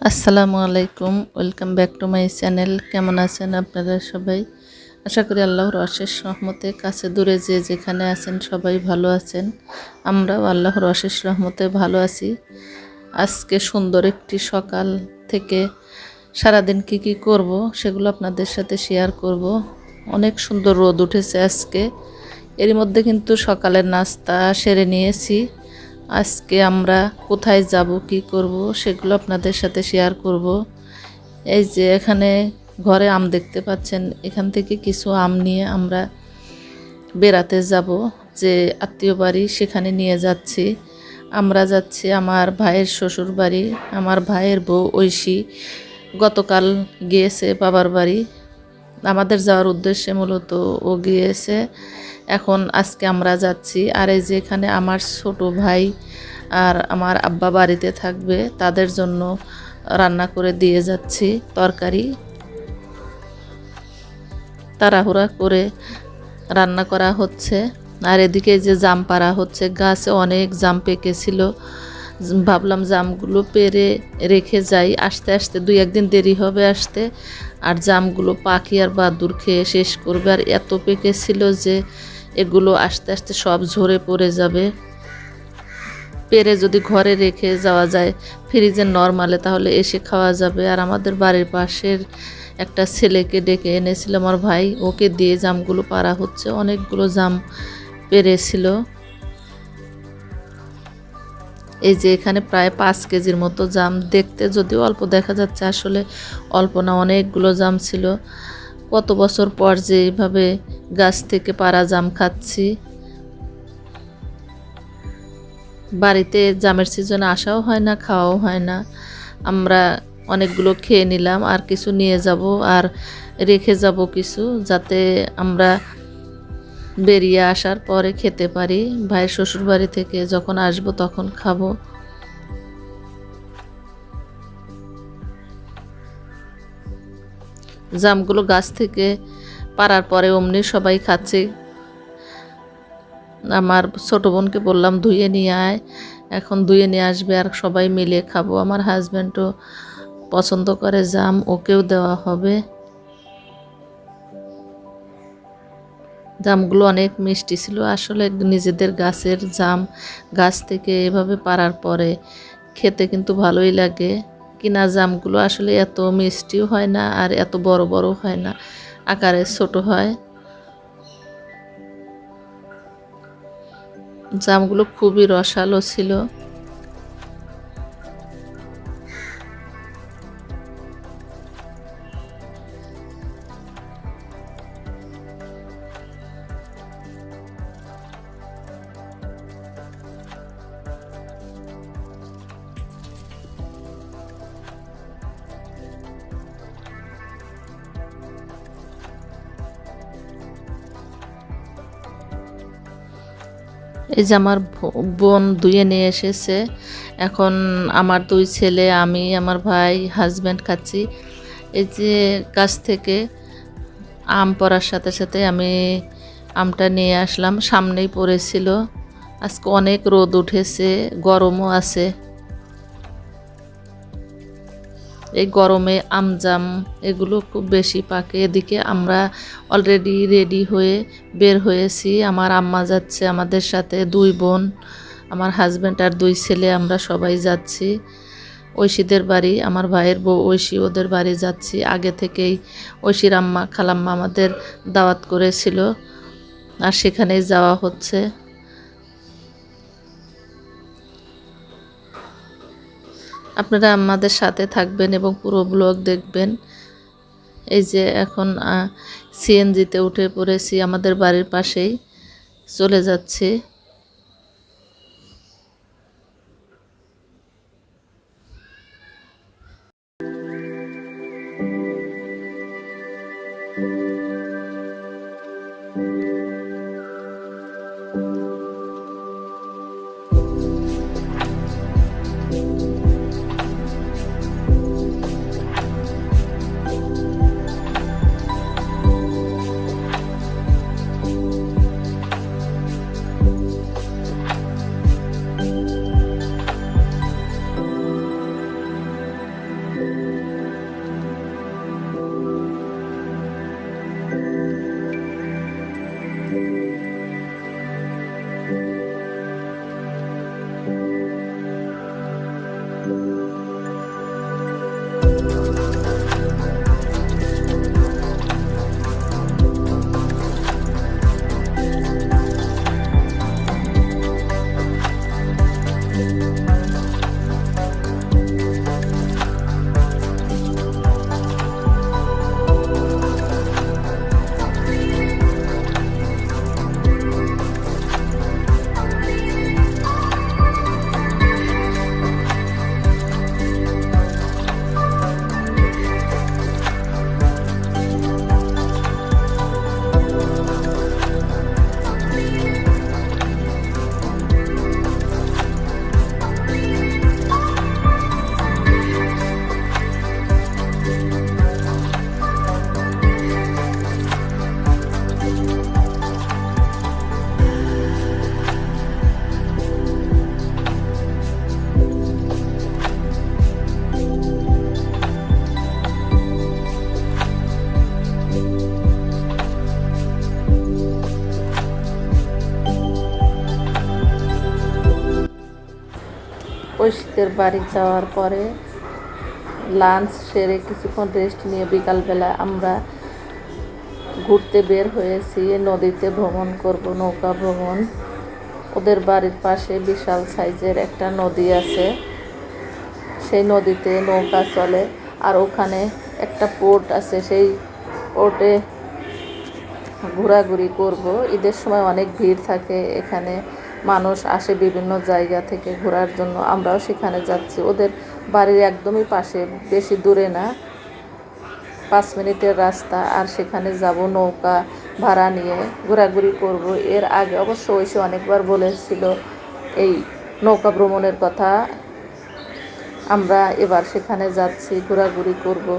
আসসালামু আলাইকুম, welcome back to my channel. কেমন আছেন আপনারা সবাই? আশা করি আল্লাহর অশেষ রহমতে কাছে দূরে যে যেখানে আছেন সবাই ভালো আছেন। আমরাও আল্লাহর অশেষ রহমতে ভালো আছি। আজকে সুন্দর একটি সকাল থেকে সারাদিন কি করব সেগুলো আপনাদের সাথে শেয়ার করব। অনেক সুন্দর রোদ উঠেছে আজকে। এর মধ্যে কিন্তু সকালের নাস্তা সেরে নিয়েছি। আজকে আমরা কোথায় যাব কি করব সেগুলো আপনাদের সাথে শেয়ার করব। এই যে এখানে ঘরে আম দেখতে পাচ্ছেন, এখান থেকে কিছু আম নিয়ে আমরা বেড়াতে যাব, যে আত্মীয় বাড়ি সেখানে নিয়ে যাচ্ছি। আমরা যাচ্ছি আমার ভাইয়ের শ্বশুর বাড়ি। আমার ভাইয়ের বউ ঐশী গতকাল গিয়েছে বাবার বাড়ি। আমাদের যাওয়ার উদ্দেশ্যে মূলত ও গিয়েছে। এখন আজকে আমরা যাচ্ছি। আর এই যে এখানে আমার ছোট ভাই আর আমার আব্বা বাড়িতে থাকবে, তাদের জন্য রান্না করে দিয়ে যাচ্ছি তরকারি। তাড়াহুড়া করে রান্না করা হচ্ছে। আর এদিকে যে জাম পাড়া হচ্ছে, গাছে অনেক জাম পেকেছিল। ভাবলাম জামগুলো পেরে রেখে যাই, আস্তে আস্তে 2-1 দিন দেরি হবে আসতে। আর জামগুলো পাখি আর বাদুড় খেয়ে শেষ করবে। আর এত পেকেছিল যে এগুলো আস্তে আস্তে সব ঝরে পড়ে যাবে। পেরে যদি ঘরে রেখে যাওয়া যায় ফ্রিজে নরমালে, তাহলে এসে খাওয়া যাবে। আর আমাদের বাড়ির পাশের একটা ছেলেকে ডেকে এনেছিল আমার ভাই, ওকে দিয়ে জামগুলো পাড়া হচ্ছে। অনেকগুলো জাম পেরেছিল। এই যে এখানে প্রায় 5 কেজির মতো জাম, দেখতে যদিও অল্প দেখা যাচ্ছে, আসলে অল্প না, অনেকগুলো জাম ছিল। কত বছর পর যে এইভাবে গাছ থেকে পাড়া জাম খাচ্ছি। বাড়িতে জামের সিজনে আসাও হয় না, খাওয়াও হয় না। আমরা অনেকগুলো খেয়ে নিলাম, আর কিছু নিয়ে যাব আর রেখে যাব কিছু, যাতে আমরা বেরিয়ে আসার পরে খেতে পারি। ভাইয়ের শ্বশুর বাড়ি থেকে যখন আসব তখন খাবো। জামগুলো গাছ থেকে পাড়ার পরে অমনি সবাই খাচ্ছে। আমার ছোট বোনকে বললাম ধুয়ে নিয়ে আয়, এখন ধুয়ে নিয়ে আসবে আর সবাই মিলে খাবো। আমার হাজব্যান্ডও পছন্দ করে জাম, ওকেও দেওয়া হবে। জামগুলো অনেক মিষ্টি ছিল। আসলে নিজেদের গাছের জাম গাছ থেকে এভাবে পাড়ার পরে খেতে কিন্তু ভালোই লাগে। কিনা জামগুলো আসলে এত মিষ্টিও হয় না আর এত বড় বড় হয় না, আকারে ছোট হয়। জামগুলো খুবই রসালো ছিল। এই যে আমার বোন ধুয়ে নিয়ে এসেছে। এখন আমার 2 ছেলে, আমি, আমার ভাই, হাজব্যান্ড খাচ্ছি। এই যে গাছ থেকে আম পড়ার সাথে সাথে আমি আমটা নিয়ে আসলাম, সামনেই পড়েছিল। আজকে অনেক রোদ উঠেছে, গরমও আছে। এই গরমে আমজাম এগুলো খুব বেশি পাকে। এদিকে আমরা অলরেডি রেডি হয়ে বের হয়েছি। আমার আম্মা যাচ্ছে আমাদের সাথে, 2 বোন, আমার হাজব্যান্ড আর 2 ছেলে, আমরা সবাই যাচ্ছি ঐশীদের বাড়ি। আমার ভাইয়ের বউ ঐশী, ওদের বাড়ি যাচ্ছি। আগে থেকেই ঐশীর আম্মা খালাম্মা আমাদের দাওয়াত করেছিল, আর সেখানেই যাওয়া হচ্ছে। আপনারা আমাদের সাথে থাকবেন এবং পুরো ব্লগ দেখবেন। এই যে এখন সিএনজিতে উঠে পড়েছি, আমাদের বাড়ির পাশেই চলে যাচ্ছি। ঐশীদের বাড়ি যাওয়ার পরে লাঞ্চ সেরে কিছুক্ষণ রেস্ট নিয়ে বিকালবেলা আমরা ঘুরতে বের হয়েছি। নদীতে ভ্রমণ করব, নৌকা ভ্রমণ। ওদের বাড়ির পাশে বিশাল সাইজের একটা নদী আছে, সেই নদীতে নৌকা চলে। আর ওখানে একটা পোর্ট আছে, সেই পোর্টে ঘোরাঘুরি করব। ঈদের সময় অনেক ভিড় থাকে, এখানে মানুষ আসে বিভিন্ন জায়গা থেকে ঘোরার জন্য। আমরাও সেখানে যাচ্ছি। ওদের বাড়ির একদমই পাশে, বেশি দূরে না, 5 মিনিটের রাস্তা। আর সেখানে যাব নৌকা ভাড়া নিয়ে ঘোরাঘুরি করব। এর আগে অবশ্য ঐশী অনেকবার বলেছিল এই নৌকা ভ্রমণের কথা। আমরা এবার সেখানে যাচ্ছি, ঘোরাঘুরি করব।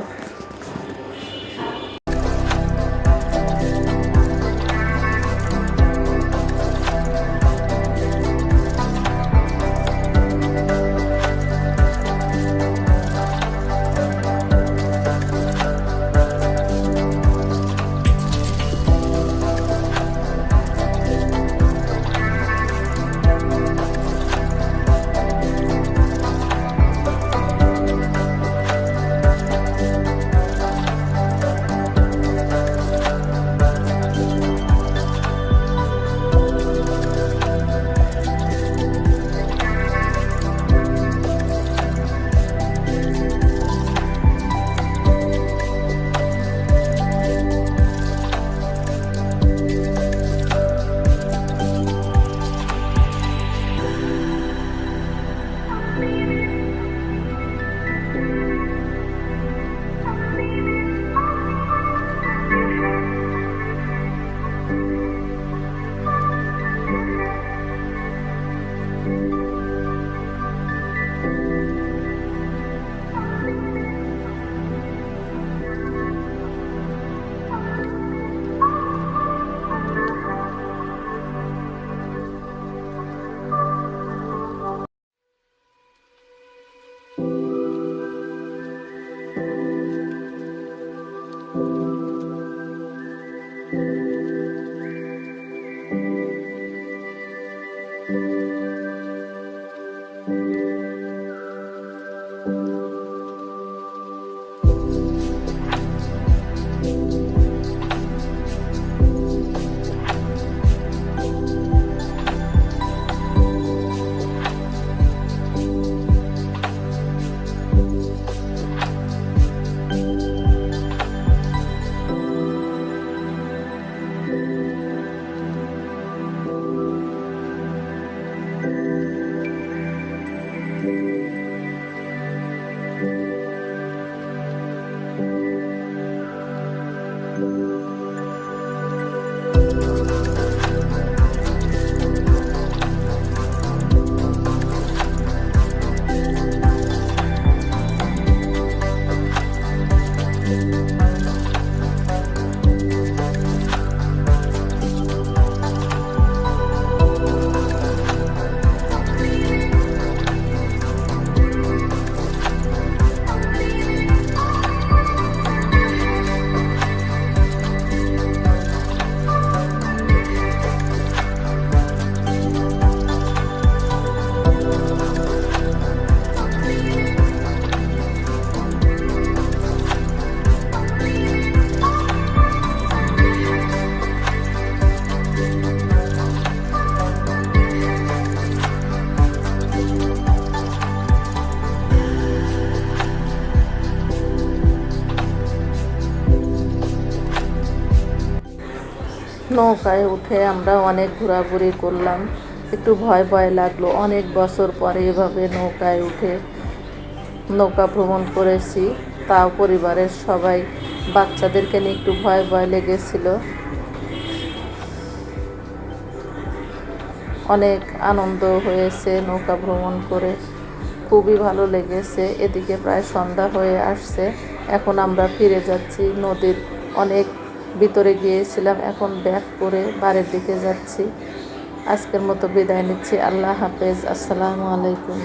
নৌকায় উঠে আমরা অনেক ঘোরাঘুরি করলাম। একটু ভয় ভয় লাগলো, অনেক বছর পরে এভাবে নৌকায় উঠে নৌকা ভ্রমণ করেছি। তাও পরিবারের সবাই, বাচ্চাদেরকে নিয়ে একটু ভয় ভয় লেগেছিল। অনেক আনন্দ হয়েছে নৌকা ভ্রমণ করে, খুবই ভালো লেগেছে। এদিকে প্রায় সন্ধ্যা হয়ে আসছে, এখন আমরা ফিরে যাচ্ছি। নদীর অনেক ভিতরে গিয়েছিলাম, এখন ব্যাক করে বাড়ির দিকে যাচ্ছি। আজকের মতো বিদায় নিচ্ছি। আল্লাহ হাফেজ, আসসালামু আলাইকুম।